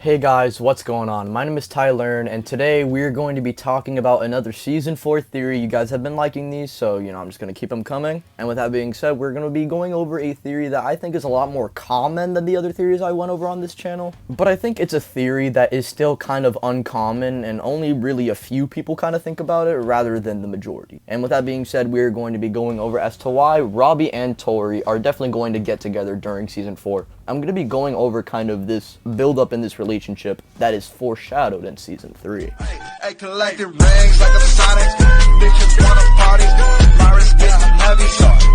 Hey guys, what's going on? My name is Tyler, and today we're going to be talking about another Season 4 theory. You guys have been liking these, so, I'm just going to keep them coming. And with that being said, we're going to be going over a theory that I think is a lot more common than the other theories I went over on this channel. But I think it's a theory that is still kind of uncommon, and only really a few people kind of think about it, rather than the majority. And with that being said, we're going to be going over as to why Robbie and Tori are definitely going to get together during Season 4. I'm going to be going over kind of this build-up in this relationship that is foreshadowed in Season 3. Hey, collecting rings like a Sonic. Bitches wanna party. My wrist getting heavy.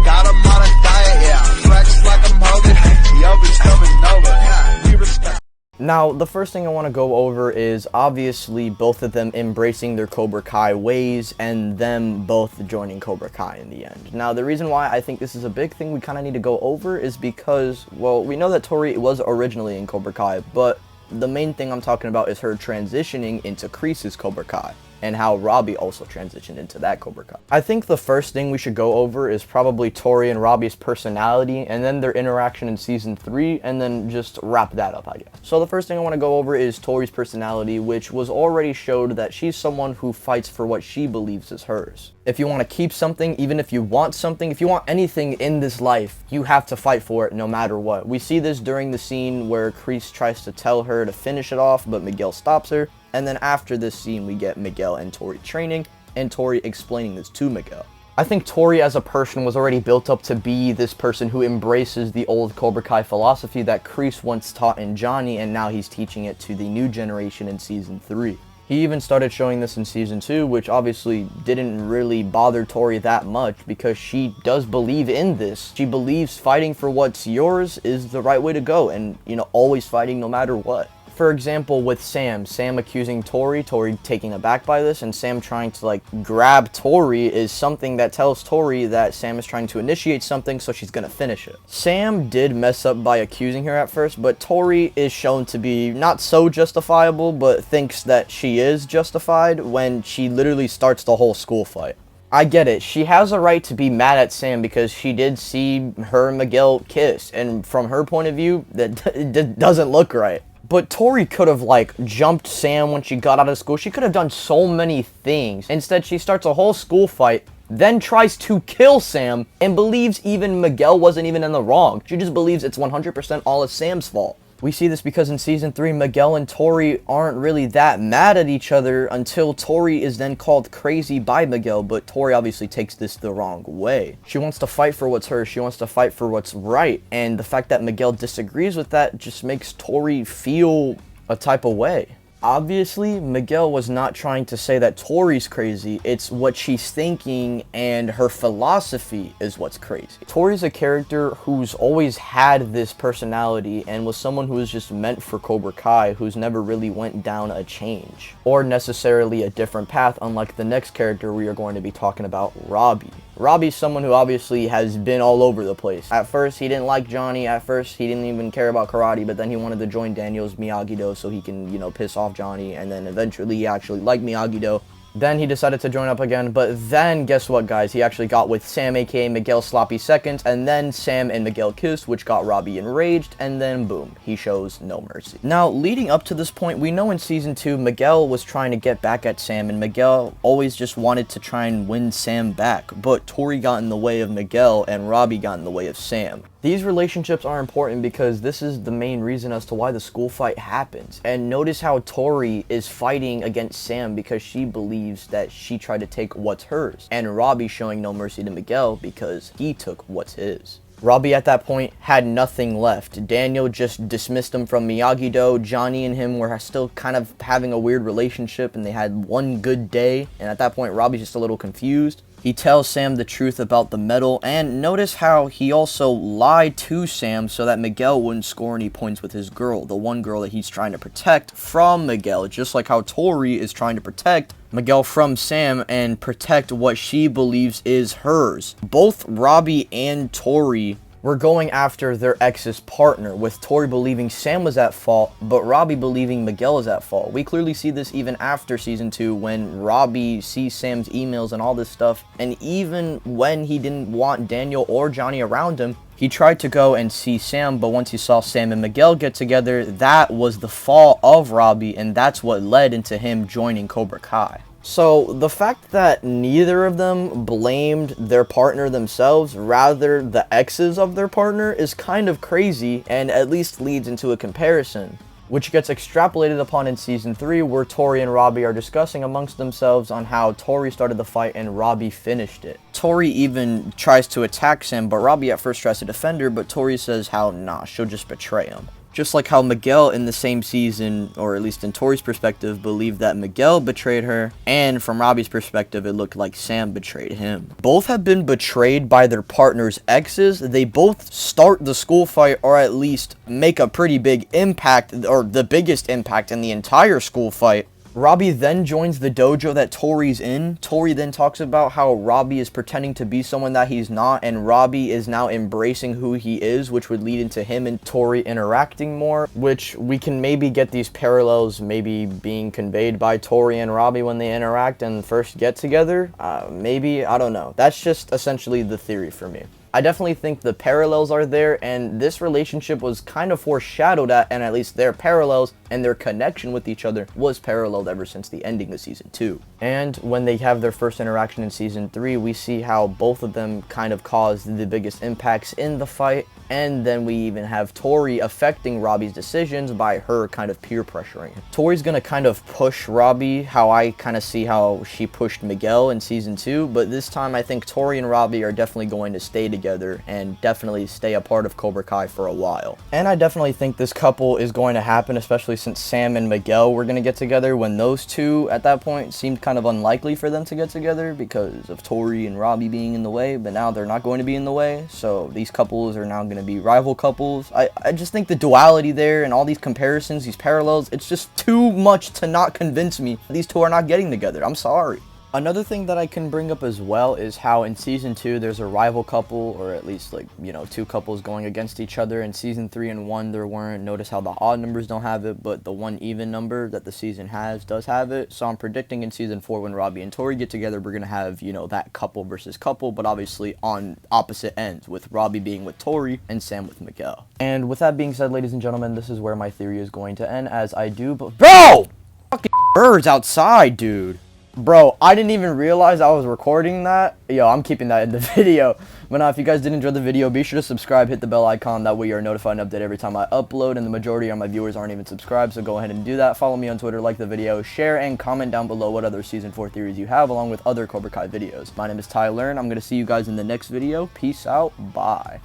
Got 'em on a diet, yeah. Flex like I'm Hogan. Yo, bitch coming over. Yeah, we respect. Now, the first thing I want to go over is obviously both of them embracing their Cobra Kai ways and them both joining Cobra Kai in the end. Now, the reason why I think this is a big thing we kind of need to go over is because, well, we know that Tori was originally in Cobra Kai, but the main thing I'm talking about is her transitioning into Kreese's Cobra Kai, and how Robbie also transitioned into that Cobra Kai. I think the first thing we should go over is probably Tori and Robbie's personality, and then their interaction in Season 3, and then just wrap that up, I guess. So the first thing I want to go over is Tori's personality, which was already showed that she's someone who fights for what she believes is hers. If you want to keep something, even if you want something, if you want anything in this life, you have to fight for it no matter what. We see this during the scene where Kreese tries to tell her to finish it off, but Miguel stops her. And then after this scene, we get Miguel and Tori training, and Tori explaining this to Miguel. I think Tori as a person was already built up to be this person who embraces the old Cobra Kai philosophy that Kreese once taught in Johnny, and now he's teaching it to the new generation in Season 3. He even started showing this in Season 2, which obviously didn't really bother Tori that much because she does believe in this. She believes fighting for what's yours is the right way to go, and, always fighting no matter what. For example, with Sam accusing Tori taking aback by this, and Sam trying to grab Tori is something that tells Tori that Sam is trying to initiate something, so she's gonna finish it. Sam did mess up by accusing her at first, but Tori is shown to be not so justifiable, but thinks that she is justified when she literally starts the whole school fight. I get it. She has a right to be mad at Sam because she did see her and Miguel kiss, and from her point of view, that doesn't look right. But Tori could have, jumped Sam when she got out of school. She could have done so many things. Instead, she starts a whole school fight, then tries to kill Sam, and believes even Miguel wasn't even in the wrong. She just believes it's 100% all of Sam's fault. We see this because in Season 3, Miguel and Tori aren't really that mad at each other until Tori is then called crazy by Miguel, but Tori obviously takes this the wrong way. She wants to fight for what's hers, she wants to fight for what's right, and the fact that Miguel disagrees with that just makes Tori feel a type of way. Obviously, Miguel was not trying to say that Tori's crazy, it's what she's thinking and her philosophy is what's crazy. Tori's a character who's always had this personality and was someone who was just meant for Cobra Kai, who's never really went down a change or necessarily a different path, unlike the next character we are going to be talking about, Robbie. Robbie's someone who obviously has been all over the place. At first, he didn't like Johnny. At first, he didn't even care about karate, but then he wanted to join Daniel's Miyagi-Do so he can, piss off Johnny, and then eventually he actually liked Miyagi-Do. Then he decided to join up again, but then guess what, guys? He actually got with Sam, aka Miguel Sloppy Seconds, and then Sam and Miguel kissed, which got Robbie enraged, and then boom, he shows no mercy. Now, leading up to this point, we know in Season 2, Miguel was trying to get back at Sam, and Miguel always just wanted to try and win Sam back, but Tori got in the way of Miguel, and Robbie got in the way of Sam. These relationships are important because this is the main reason as to why the school fight happens. And notice how Tori is fighting against Sam because she believes that she tried to take what's hers. And Robbie showing no mercy to Miguel because he took what's his. Robbie at that point had nothing left. Daniel just dismissed him from Miyagi-Do. Johnny and him were still kind of having a weird relationship and they had one good day. And at that point, Robbie's just a little confused. He tells Sam the truth about the medal, and notice how he also lied to Sam so that Miguel wouldn't score any points with his girl, the one girl that he's trying to protect from Miguel, just like how Tori is trying to protect Miguel from Sam and protect what she believes is hers. Both Robbie and Tori were going after their ex's partner, with Tori believing Sam was at fault, but Robbie believing Miguel is at fault. We clearly see this even after Season 2 when Robbie sees Sam's emails and all this stuff, and even when he didn't want Daniel or Johnny around him, He tried to go and see Sam, but once he saw Sam and Miguel get together, that was the fall of Robbie, and that's what led into him joining Cobra Kai. So, the fact that neither of them blamed their partner themselves, rather the exes of their partner, is kind of crazy, and at least leads into a comparison, which gets extrapolated upon in Season 3, where Tori and Robbie are discussing amongst themselves on how Tori started the fight and Robbie finished it. Tori even tries to attack Sam, but Robbie at first tries to defend her, but Tori says how, nah, she'll just betray him. Just like how Miguel in the same season, or at least in Tori's perspective, believed that Miguel betrayed her, and from Robbie's perspective, it looked like Sam betrayed him. Both have been betrayed by their partner's exes. They both start the school fight, or at least make a pretty big impact, or the biggest impact in the entire school fight. Robbie then joins the dojo that Tori's in. Tori then talks about how Robbie is pretending to be someone that he's not, and Robbie is now embracing who he is, which would lead into him and Tori interacting more, which we can maybe get these parallels maybe being conveyed by Tori and Robbie when they interact and first get together. Maybe, I don't know. That's just essentially the theory for me. I definitely think the parallels are there, and this relationship was kind of foreshadowed at, and at least their parallels and their connection with each other was paralleled ever since the ending of Season 2. And when they have their first interaction in Season 3, we see how both of them kind of caused the biggest impacts in the fight, and then we even have Tori affecting Robbie's decisions by her kind of peer pressuring him. Tori's gonna kind of push Robbie how I kind of see how she pushed Miguel in Season 2, but this time I think Tori and Robbie are definitely going to stay together and definitely stay a part of Cobra Kai for a while. And I definitely think this couple is going to happen, especially since Sam and Miguel were going to get together, when those two at that point seemed kind of unlikely for them to get together because of Tori and Robbie being in the way, but now they're not going to be in the way, so these couples are now going to be rival couples. I just think the duality there and all these comparisons, these parallels, it's just too much to not convince me these two are not getting together. I'm sorry. Another thing that I can bring up as well is how in Season 2 there's a rival couple, or at least like, you know, two couples going against each other. In Season 3 and 1 there weren't. Notice how the odd numbers don't have it, but the one even number that the season has does have it. So I'm predicting in Season 4 when Robbie and Tori get together, we're going to have, you know, that couple versus couple, but obviously on opposite ends, with Robbie being with Tori and Sam with Miguel. And with that being said, ladies and gentlemen, this is where my theory is going to end, as I do... Bro! Fucking birds outside, dude. Bro, I didn't even realize I was recording that. Yo, I'm keeping that in the video. But now, if you guys did enjoy the video, be sure to subscribe, hit the bell icon. That way you are notified and updated every time I upload. And the majority of my viewers aren't even subscribed, so go ahead and do that. Follow me on Twitter, like the video, share, and comment down below what other Season 4 theories you have, along with other Cobra Kai videos. My name is Tyler, and I'm going to see you guys in the next video. Peace out. Bye.